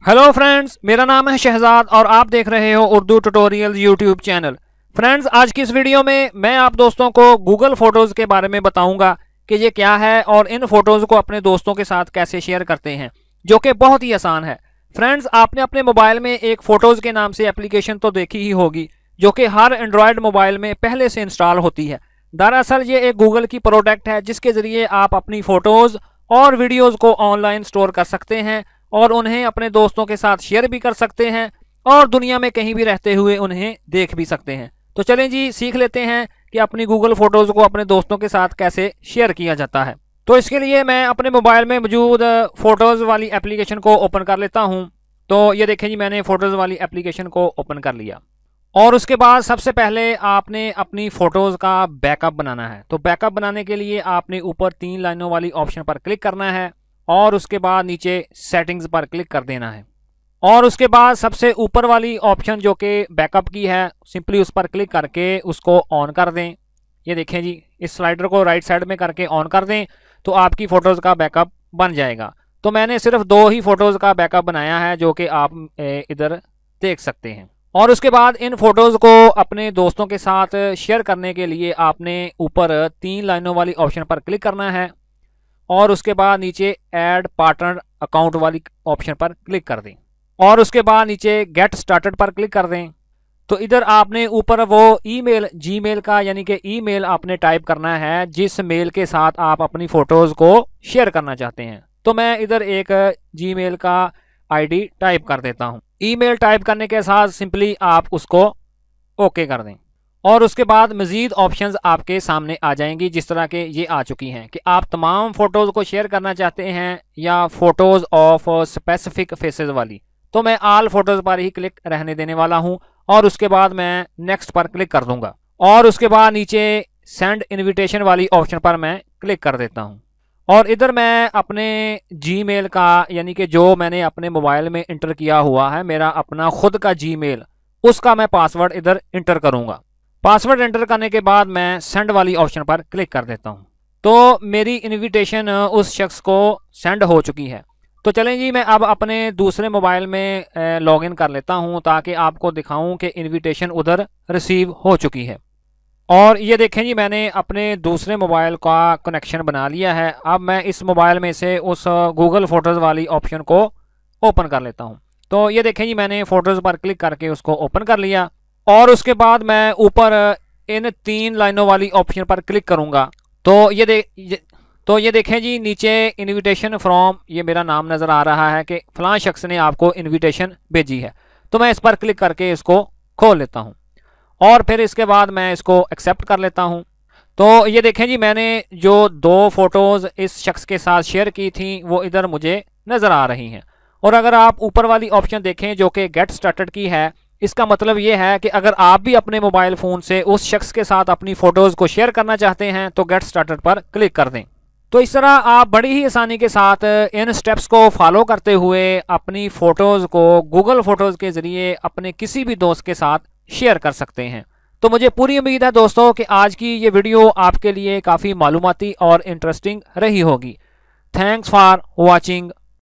Hello friends, मेरा नाम है शहजाद और आप देख रहे हो Urdu tutorial YouTube channel. Friends, आज की इस वीडियो में मैं आप दोस्तों को गूगल फोटोज़ के बारे में बताऊंगा कि ये क्या है और इन फोटोज़ को अपने दोस्तों के साथ कैसे शेयर करते हैं, जो कि बहुत ही आसान है। फ्रेंड्स, आपने अपने मोबाइल में एक फ़ोटोज़ के नाम से एप्लीकेशन तो देखी ही होगी, जो कि हर एंड्रॉयड मोबाइल में पहले से इंस्टॉल होती है। दरअसल ये एक गूगल की प्रोडक्ट है जिसके ज़रिए आप अपनी फ़ोटोज़ और वीडियोज़ को ऑनलाइन स्टोर कर सकते हैं और उन्हें अपने दोस्तों के साथ शेयर भी कर सकते हैं और दुनिया में कहीं भी रहते हुए उन्हें देख भी सकते हैं। तो चलें जी, सीख लेते हैं कि अपनी गूगल फोटोज़ को अपने दोस्तों के साथ कैसे शेयर किया जाता है। तो इसके लिए मैं अपने मोबाइल में मौजूद फ़ोटोज़ वाली एप्लीकेशन को ओपन कर लेता हूं। तो ये देखें जी, मैंने फ़ोटोज़ वाली एप्लीकेशन को ओपन कर लिया और उसके बाद सबसे पहले आपने अपनी फ़ोटोज़ का बैकअप बनाना है। तो बैकअप बनाने के लिए आपने ऊपर 3 लाइनों वाली ऑप्शन पर क्लिक करना है और उसके बाद नीचे सेटिंग्स पर क्लिक कर देना है और उसके बाद सबसे ऊपर वाली ऑप्शन जो कि बैकअप की है, सिंपली उस पर क्लिक करके उसको ऑन कर दें। ये देखें जी, इस स्लाइडर को राइट साइड में करके ऑन कर दें तो आपकी फ़ोटोज़ का बैकअप बन जाएगा। तो मैंने सिर्फ 2 ही फ़ोटोज़ का बैकअप बनाया है जो कि आप इधर देख सकते हैं। और उसके बाद इन फ़ोटोज़ को अपने दोस्तों के साथ शेयर करने के लिए आपने ऊपर 3 लाइनों वाली ऑप्शन पर क्लिक करना है और उसके बाद नीचे ऐड पार्टनर अकाउंट वाली ऑप्शन पर क्लिक कर दें और उसके बाद नीचे गेट स्टार्टेड पर क्लिक कर दें। तो इधर आपने ऊपर वो ईमेल, जीमेल का यानी कि ईमेल आपने टाइप करना है जिस मेल के साथ आप अपनी फ़ोटोज़ को शेयर करना चाहते हैं। तो मैं इधर एक जीमेल का आईडी टाइप कर देता हूं। ईमेल टाइप करने के साथ सिंपली आप उसको ओके कर दें और उसके बाद मज़ीद ऑप्शंस आपके सामने आ जाएंगी, जिस तरह के ये आ चुकी हैं कि आप तमाम फ़ोटोज़ को शेयर करना चाहते हैं या फ़ोटोज़ ऑफ स्पेसिफिक फेसेस वाली। तो मैं आल फोटोज़ पर ही क्लिक रहने देने वाला हूं और उसके बाद मैं नेक्स्ट पर क्लिक कर दूंगा और उसके बाद नीचे सेंड इन्विटेशन वाली ऑप्शन पर मैं क्लिक कर देता हूं और इधर मैं अपने जीमेल का यानी कि जो मैंने अपने मोबाइल में इंटर किया हुआ है, मेरा अपना खुद का जीमेल, उसका मैं पासवर्ड इधर इंटर करूंगा। पासवर्ड एंटर करने के बाद मैं सेंड वाली ऑप्शन पर क्लिक कर देता हूं। तो मेरी इनविटेशन उस शख्स को सेंड हो चुकी है। तो चलें जी, मैं अब अपने दूसरे मोबाइल में लॉगिन कर लेता हूं ताकि आपको दिखाऊं कि इनविटेशन उधर रिसीव हो चुकी है। और ये देखें जी, मैंने अपने दूसरे मोबाइल का कनेक्शन बना लिया है। अब मैं इस मोबाइल में से उस गूगल फोटोज़ वाली ऑप्शन को ओपन कर लेता हूँ। तो ये देखें जी, मैंने फ़ोटोज़ पर क्लिक करके उसको ओपन कर लिया और उसके बाद मैं ऊपर इन 3 लाइनों वाली ऑप्शन पर क्लिक करूँगा। तो ये देखें जी, नीचे इनविटेशन फ्रॉम, ये मेरा नाम नज़र आ रहा है कि फ़लाँ शख्स ने आपको इनविटेशन भेजी है। तो मैं इस पर क्लिक करके इसको खोल लेता हूँ और फिर इसके बाद मैं इसको एक्सेप्ट कर लेता हूँ। तो ये देखें जी, मैंने जो 2 फ़ोटोज़ इस शख्स के साथ शेयर की थी वो इधर मुझे नज़र आ रही हैं। और अगर आप ऊपर वाली ऑप्शन देखें जो कि गेट स्टार्टेड की है, इसका मतलब ये है कि अगर आप भी अपने मोबाइल फ़ोन से उस शख्स के साथ अपनी फ़ोटोज़ को शेयर करना चाहते हैं तो गेट स्टार्टेड पर क्लिक कर दें। तो इस तरह आप बड़ी ही आसानी के साथ इन स्टेप्स को फॉलो करते हुए अपनी फ़ोटोज़ को गूगल फ़ोटोज़ के ज़रिए अपने किसी भी दोस्त के साथ शेयर कर सकते हैं। तो मुझे पूरी उम्मीद है दोस्तों कि आज की ये वीडियो आपके लिए काफ़ी मालूमाती और इंटरेस्टिंग रही होगी। Thanks for watching.